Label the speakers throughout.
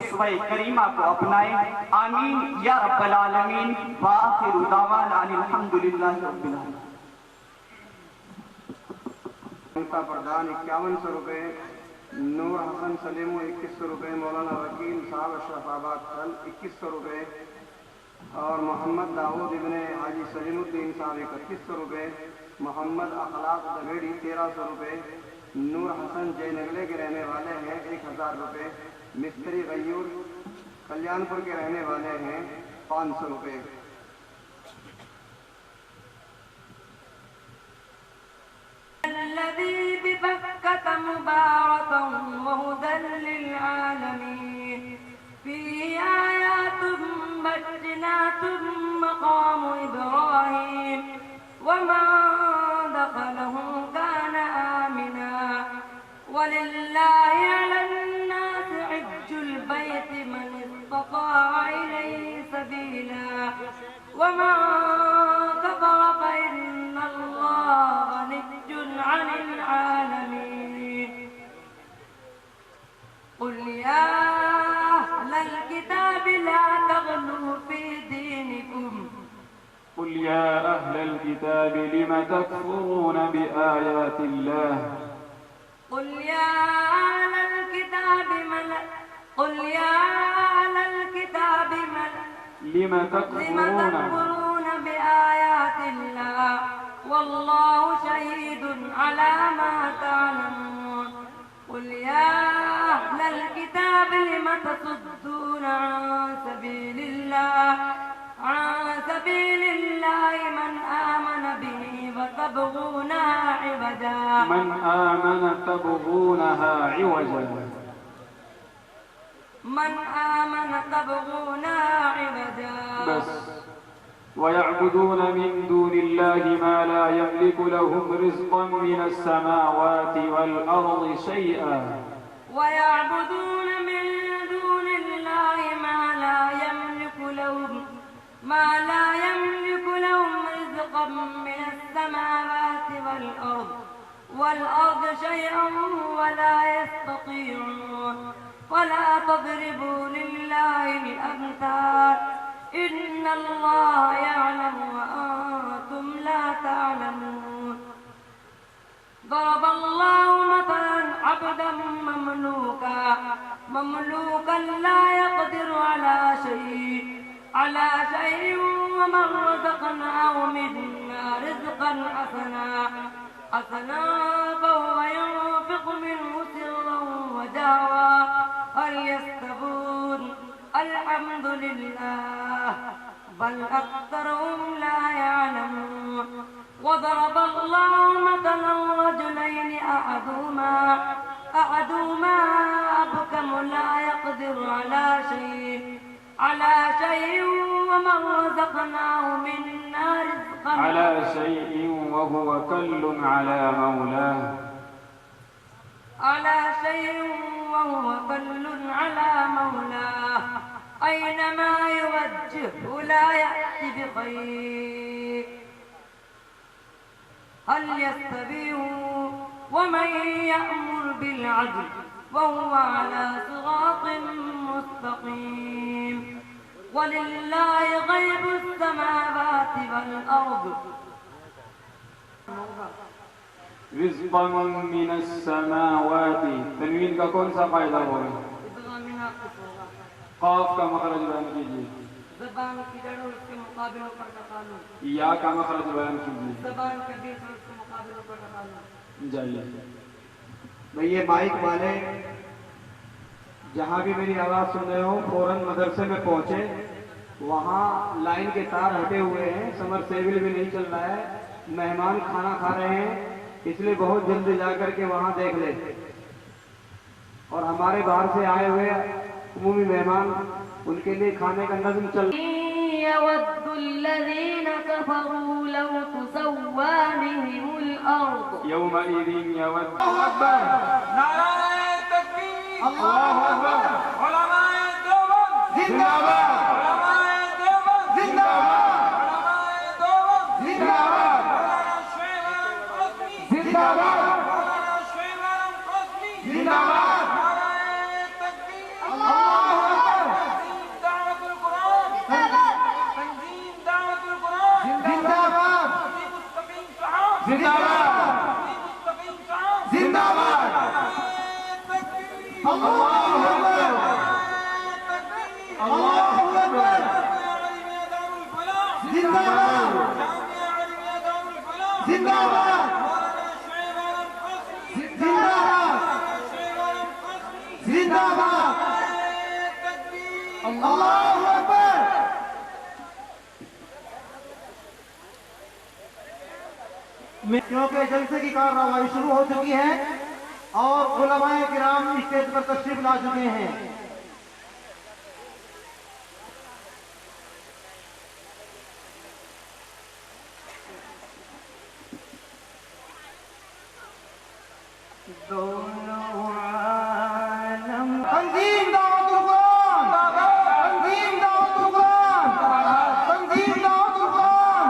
Speaker 1: اسوہ کریمہ کو اپنائیں. آمین یا رب العالمین. وآخر دعوانا ان الحمدللہ رب العالمین.
Speaker 2: پردھان 5100 روپے، نور حسن سلیمو 2100 روپے، مولانا وکیل صاحب اشرف آباد کل 2100 روپے، اور محمد داؤد ابن حاجی سلیم الدین صاحب 3100 روپے، محمد اخلاق دگڑی 1300 روپے، نور حسن جے نگلے کے رہنے والے ہیں 1000 روپے، مستری غیور کلیان پور کے رہنے والے ہیں 500 روپے.
Speaker 3: الذي ببكة مباركا وهدى للعالمين فيه آيات بينات مقام إبراهيم ومن دخله كان آمنا ولله على الناس حج البيت من استطاع إليه سبيلا ومن كفر فإن الله غني عن العالمين. قل يا أهل الكتاب لا تغلوا في دينكم.
Speaker 4: قل يا أهل الكتاب لم تكفرون بآيات الله.
Speaker 3: قل يا أهل الكتاب
Speaker 4: لم
Speaker 3: تكفرون بآيات الله والله شهيد على ما تعلمون. قل يا أهل الكتاب لم تصدون عن سبيل الله من آمن به وتبغونها عوجا.
Speaker 4: بس ويعبدون من دون الله ما لا يملك لهم رزقا من السماوات والأرض شيئا.
Speaker 3: ويعبدون من دون الله ما لا يملك لهم رزقا من السماوات والأرض شيئا ولا يستطيعون. ولا تضربوا لله الأمثال إن الله يعلم وأنتم لا تعلمون. ضرب الله مثلا عبدا مملوكا لا يقدر على شيء ومن رزقناه منا رزقا حسنا فهو ينفق منه سرا وجهرا هل يستوون الحمد لله بل أكثرهم لا يعلمون. وضرب الله مثلا رجلين أحدهما أبكم لا يقدر على شيء ومن رزقناه منا رزقا
Speaker 4: على شيء وهو كل على مولاه.
Speaker 3: أينما يوجهه لا يأتي بخير. هل يستوي ومن يأمر بالعدل وهو على صراط مستقيم. ولله غيب السماوات والأرض.
Speaker 4: رزقا من السماوات. تنوین کا کون سا قاعدہ ہوگا؟ قاف کا مخرج بیان کیجیے.
Speaker 3: زبان کی جڑ اور اس کے مقابلوں پر تقالو.
Speaker 4: یا کا مخرج بیان کیجیے.
Speaker 3: زبان کے بیچ اور اس کے مقابلوں پر تقالو.
Speaker 4: جائیے
Speaker 2: بھئی یہ مائک والے جہاں بھی میری آواز سن رہے ہو فوراً مدرسے میں پہنچے. وہاں لائن کے تار ہٹے ہوئے ہیں، سمر سیول بھی نہیں چل رہا ہے، مہمان کھانا کھا رہے ہیں، اس لیے بہت جلدی جا کر کے وہاں دیکھ لیں. اور ہمارے باہر سے آئے ہوئے عمومی مہمان، ان کے لیے کھانے کا نظم چل
Speaker 3: يود الذين كفروا لو تسوى بهم الأرض.
Speaker 4: يومئذ يود.
Speaker 5: الله أكبر. نعرہ تکبیر. الله أكبر. علماء دیوبند زندہ باد. علماء دیوبند زندہ باد. علماء دیوبند زندہ باد. مولانا شیخ قاسمی زندہ باد. مولانا شیخ قاسمی زندہ باد. نعرہ تکبیر. الله أكبر.
Speaker 6: اللہ اکبر۔ کیونکہ جلسے کی کارروائی شروع ہو چکی ہے اور علماء کرام اسٹیج پر تشریف لا چکے ہیں۔ تنظیم دعوت القرآن، تنظیم دعوت القرآن، تنظیم دعوت القرآن،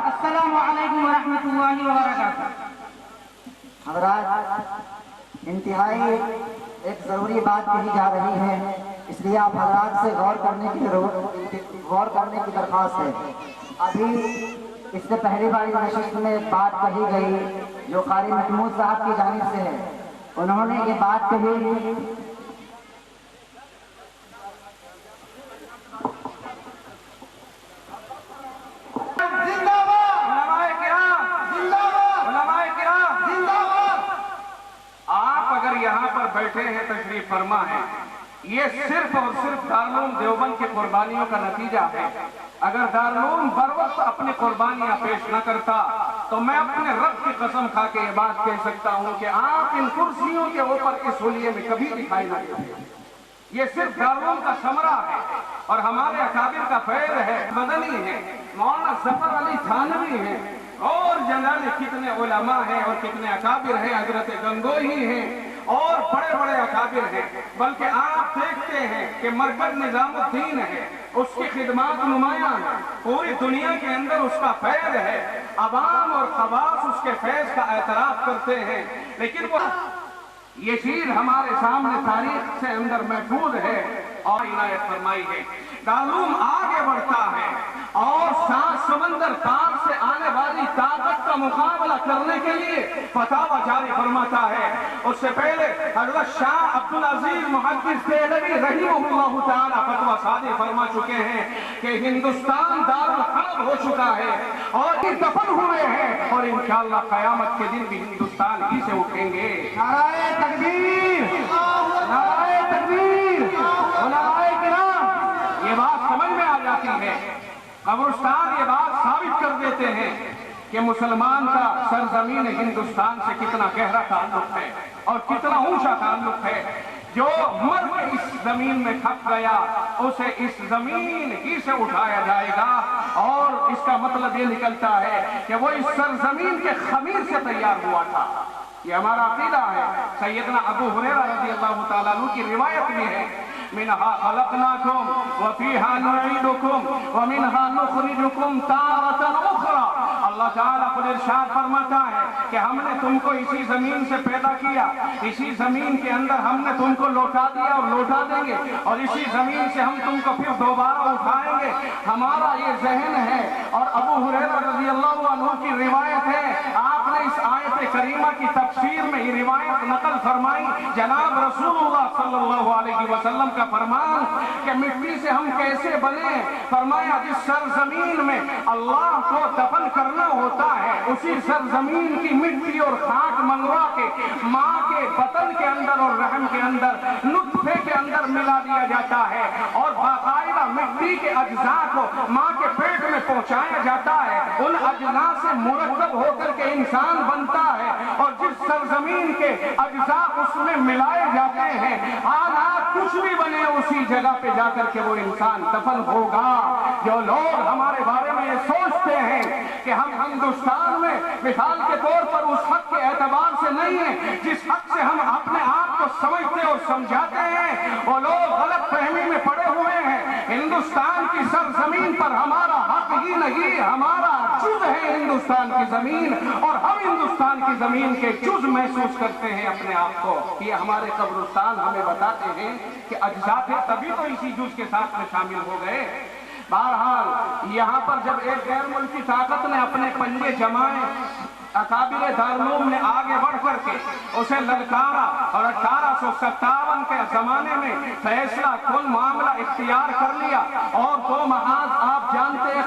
Speaker 3: السلام علیکم ورحمۃ اللہ وبرکاتہ۔
Speaker 7: حضرات، انتہائی ایک ضروری بات کہی جا رہی ہے، اس لیے آپ حضرات سے غور کرنے کی درخواست ہے۔ ابھی اس سے پہلی بار نشست میں ایک بات کہی گئی جو قاری محمود صاحب کی جانب سے ہے۔ انہوں نے یہ بات کہی
Speaker 2: آپ اگر یہاں پر بیٹھے ہیں، تشریف فرما ہیں، یہ صرف اور صرف دارالعلوم دیوبند کی قربانیوں کا نتیجہ ہے۔ اگر دارالعلوم بر وقت اپنی قربانیاں پیش نہ کرتا تو میں اپنے رب کی قسم کھا کے یہ بات کہہ سکتا ہوں کہ آپ ان کرسیوں کے اوپر اس حلیے میں کبھی دکھائی نہ دیتے۔ یہ صرف دارالعلوم کا ثمرہ ہے اور ہمارے اکابر کا فیض ہے، مدنی ہے، مولانا ظفر علی تھانوی ہے، اور جناب کتنے علماء ہیں اور کتنے اکابر ہیں، حضرت گنگوہی ہیں اور بڑے بڑے اکابر ہیں۔ بلکہ آپ دیکھتے ہیں کہ مرکز نظام الدین ہے، اس کی خدمات نمایاں ہیں، پوری دنیا کے اندر اس کا فیض ہے، عوام اور خواص اس کے فیض کا اعتراف کرتے ہیں، لیکن وہ یہ چیز ہمارے سامنے تاریخ سے اندر محفوظ ہے اور عنایت فرمائی ہے۔ دارالعلوم آگے بڑھتا ہے اور سات سمندر پار سے آنے والی طاقت کا مقابلہ کرنے کے لیے فتاوی جاری فرماتا ہے۔ اس سے پہلے حضرت شاہ عبدالعزیز محدث دہلوی رحمہ اللہ تعالی فتویٰ صادر فرما چکے ہیں کہ ہندوستان دارالحرب ہو چکا ہے اور یہ دفن ہوئے ہیں اور انشاءاللہ قیامت کے دن بھی ہندوستان ہی سے اٹھیں گے۔
Speaker 6: نعرہ تکبیر، نعرہ تکبیر،
Speaker 2: علماء کرام یہ بات سمجھ میں آ جاتی ہے، قبرستان یہ بات ثابت کر دیتے ہیں کہ مسلمان کا سرزمین ہندوستان سے کتنا گہرا تعلق ہے اور کتنا اونچا تعلق ہے۔ جو مرد اس زمین میں کھپ گیا اسے اس زمین ہی سے اٹھایا جائے گا، اور اس کا مطلب یہ نکلتا ہے کہ وہ اس سرزمین کے خمیر سے تیار ہوا تھا۔ یہ ہمارا عقیدہ ہے۔ سیدنا ابو ہریرہ رضی اللہ تعالیٰ عنہ کی روایت میں ہے، منها خلقناكم وفيها نعيدكم ومنها نخرجكم تارة أخرى۔ اللہ تعالیٰ خود ارشاد فرماتا ہے کہ ہم نے تم کو اسی زمین سے پیدا کیا، اسی زمین کے اندر ہم نے تم کو لوٹا دیا اور لوٹا دیں گے، اور اسی زمین سے ہم تم کو پھر دوبارہ اٹھائیں گے۔ ہمارا یہ ذہن ہے۔ اور ابو ہریرہ رضی اللہ عنہ کی روایت ہے، آپ نے اس آیت کریمہ کی تفسیر میں یہ روایت نقل فرمائی، جناب رسول اللہ صلی اللہ علیہ وسلم کا فرمان کہ مٹی سے ہم کیسے بنے؟ فرمایا جس سرزمین میں اللہ کو دفن کرنا ہوتا ہے اسی سرزمین کی مٹی اور خاک منگوا کے ماں کے بطن کے اندر اور رحم کے اندر نطفے کے اندر ملا دیا جاتا ہے، اور باقاعدہ مٹی کے اجزاء کو ماں کے پیٹ میں پہنچایا جاتا ہے، ان اجزاء سے مرکب ہو کر کے انسان بنتا ہے، اور جس سرزمین کے اجزاء اس میں ملائے جاتے ہیں حالات کچھ بھی بنے اسی جگہ پہ جا کر کے وہ انسان دفن ہوگا۔ جو لوگ ہمارے بارے میں یہ سوچتے ہیں کہ ہم ہندوستان میں مثال کے طور پر اس حق کے اعتبار سے نہیں ہیں جس حق سے ہم اپنے آپ کو سمجھتے اور سمجھاتے ہیں، وہ لوگ غلط فہمی میں پڑے ہوئے ہیں۔ ہندوستان کی سرزمین پر ہمارا حق ہی نہیں، ہمارا جز ہے ہندوستان کی زمین، اور ہم ہندوستان کی زمین کے جز محسوس کرتے ہیں اپنے آپ کو۔ یہ ہمارے قبرستان ہمیں بتاتے ہیں کہ اجزاء تھے تبھی تو اسی جز کے ساتھ میں شامل ہو گئے۔ بہرحال یہاں پر جب ایک غیر ملکی طاقت نے اپنے پنجے جمائے، اکابر دارالعلوم نے آگے بڑھ کر کے اسے للکارا، اور 1857 کے زمانے میں فیصلہ کن معاملہ اختیار کر لیا، اور دو محاذ آپ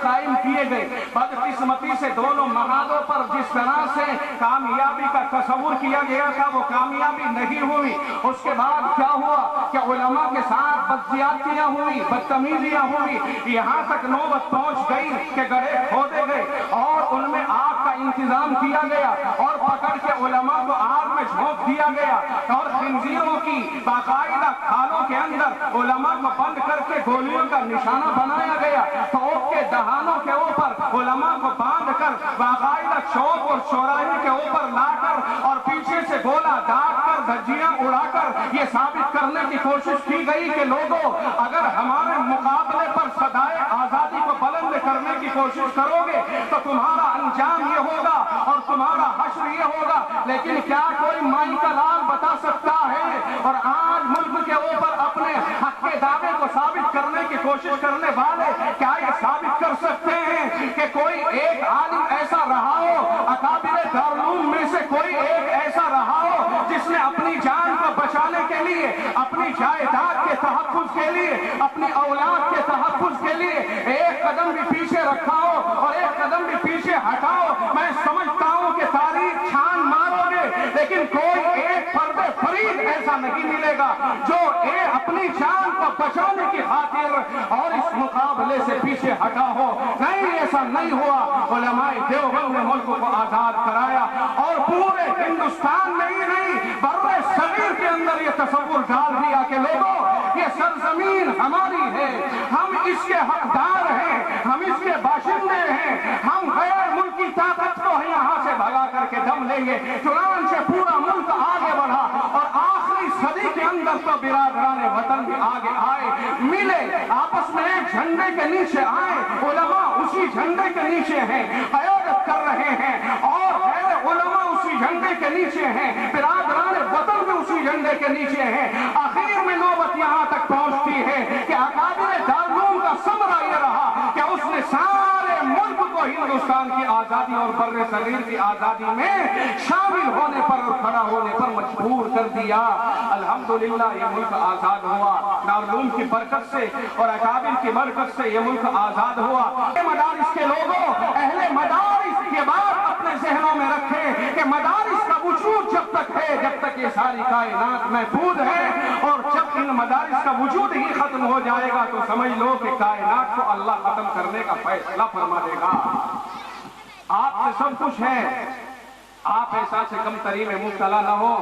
Speaker 1: قائم کیے گئے. بدقسمتی سے دونوں محاذوں پر جس طرح سے کامیابی کا تصور کیا گیا تھا وہ کامیابی نہیں ہوئی. اس کے بعد کیا ہوا کہ علماء کے ساتھ بدزیادتیاں ہوئی, بدتمیزیاں ہوئی, یہاں تک نوبت پہنچ گئی کہ گڑھے کھودے گئے اور ان میں آگ کا انتظام کیا گیا اور پکڑ کے علماء کو آگ میں جھونک دیا گیا اور خنزیروں کی باقاعدہ کھالوں کے اندر علماء کو بند کر کے گولیوں کا نشانہ بنایا گیا. توپ کے دہانوں کے اوپر علماء کو باندھ کر باقاعدہ چوک اور چوراہے کے اوپر لا کر اور پیچھے سے گولا داغ کر دھجیاں اڑا کر یہ ثابت کرنے کی کوشش کی گئی کہ لوگوں اگر ہمارے مقابلے پر صدائے آزادی کو بلند کرنے کی کوشش کرو گے تو تمہارا انجام یہ ہوگا اور تمہارا حشر یہ ہوگا. لیکن کیا کوئی مائی کا لال بتا سکتا ہے اور آج ملک کے اوپر اپنے حق کے دعوے کو ثابت کرنے کی کوشش کرنے والے کیا یہ ثابت کر سکتے ہیں کہ کوئی ایک عالم ایسا رہا ہو, اکابر دارالعلوم میں سے کوئی ایک ایسا رہا ہو جس نے اپنی جان کو بچانے کے لیے, اپنی جائیداد کے تحفظ کے لیے, اپنی اولاد کے تحفظ کے لیے ایک قدم بھی پیچھے رکھا ہو اور ایک قدم بھی پیچھے ہٹاؤ؟ میں سمجھتا ہوں کہ تاریخ چھان مارو گے لیکن کوئی ایک فرد فرید ایسا نہیں ملے گا جو اپنی جان کو بچانے کی خاطر اور اس مقابلے سے پیچھے ہٹا ہو. نہیں, ایسا نہیں ہوا. علماء دیوبند نے ملک کو آزاد کرایا اور پورے ہندوستان میں ہی نہیں برے صغیر کے اندر یہ تصور ڈال دیا کہ لوگوں یہ سرزمین ہماری ہے, ہم اس کے حقدار ہیں, ہم اس کے باشندے ہیں, ہم غیر ملکی طاقت کو یہاں سے بھگا کر کے دم لیں گے. چنانچہ پورا ملک آگے بڑھا اور آخری صدی کے اندر تو برادران وطن بھی آگے آئے, ملے, آپس میں ایک جھنڈے کے نیچے آئے. علماء اسی جھنڈے کے نیچے ہیں, قیادت کر رہے ہیں اور غیر علماء اسی جھنڈے کے نیچے ہیں, برادران وطن بھی اسی جھنڈے کے نیچے ہیں. آخر میں نوبت یہاں تک پہنچتی ہے کہ اکابر دارالعلوم کا ثمرہ یہ رہا کہ اس نے سارے ملک کو ہندوستان کی آزادی اور بر صغیر کی آزادی میں شامل ہونے پر اور کھڑا ہونے پر مجبور کر دیا. الحمدللہ یہ ملک آزاد ہوا دارالعلوم کی برکت سے اور اکابر کی برکت سے. یہ ملک آزاد ہوا. مدارس کے لوگوں, اہل مدارس یہ بات اپنے ذہنوں میں رکھیں کہ مدارس کا وجود جب تک ہے, جب تک یہ ساری کائنات محفوظ ہے, اور جب ان مدارس کا وجود ہی ختم ہو جائے گا تو سمجھ لو کہ کائنات کو اللہ ختم کرنے کا فیصلہ فرما دے گا. آپ سے سب کچھ ہے, آپ ایسا سے کم تری میں مبتلا نہ ہو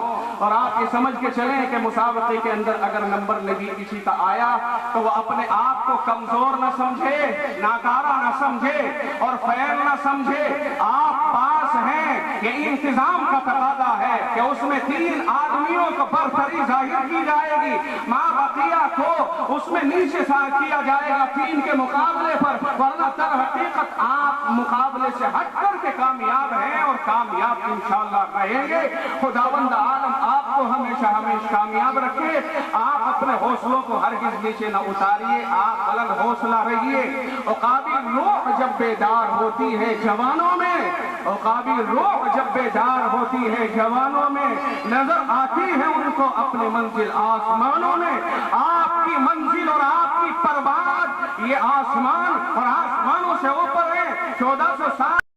Speaker 1: اور آپ یہ سمجھ کے چلیں کہ مسابقے کے اندر اگر نمبر نہیں کسی کا آیا تو وہ اپنے آپ کو کمزور نہ سمجھے, ناکارہ نہ سمجھے اور فیل نہ سمجھے. آپ پاس ہیں, یہ انتظام کا تقاضا ہے کہ اس میں 3 آدمیوں کو برتری ظاہر کی جائے گی, ماں بقیہ کو اس میں نیچے کیا جائے گا 3 کے مقابلے پر, ورنہ در حقیقت آپ مقابلے سے ہٹ کر کے کامیاب ہیں اور کامیاب انشاءاللہ رہیں گے. خداوند عالم آپ کو ہمیشہ کامیاب رکھے. آپ اپنے حوصلوں کو ہرگز نیچے نہ اتاریے, آپ بلند حوصلہ رہیے. عقابی روح جب بیدار ہوتی ہے جوانوں میں, عقابی روح جب بیدار ہوتی ہے جوانوں میں, نظر آتی ہے ان کو اپنی منزل آسمانوں میں. آپ کی منزل اور آپ کی پرواز یہ آسمان اور آسمانوں سے اوپر ہے. 1400 سال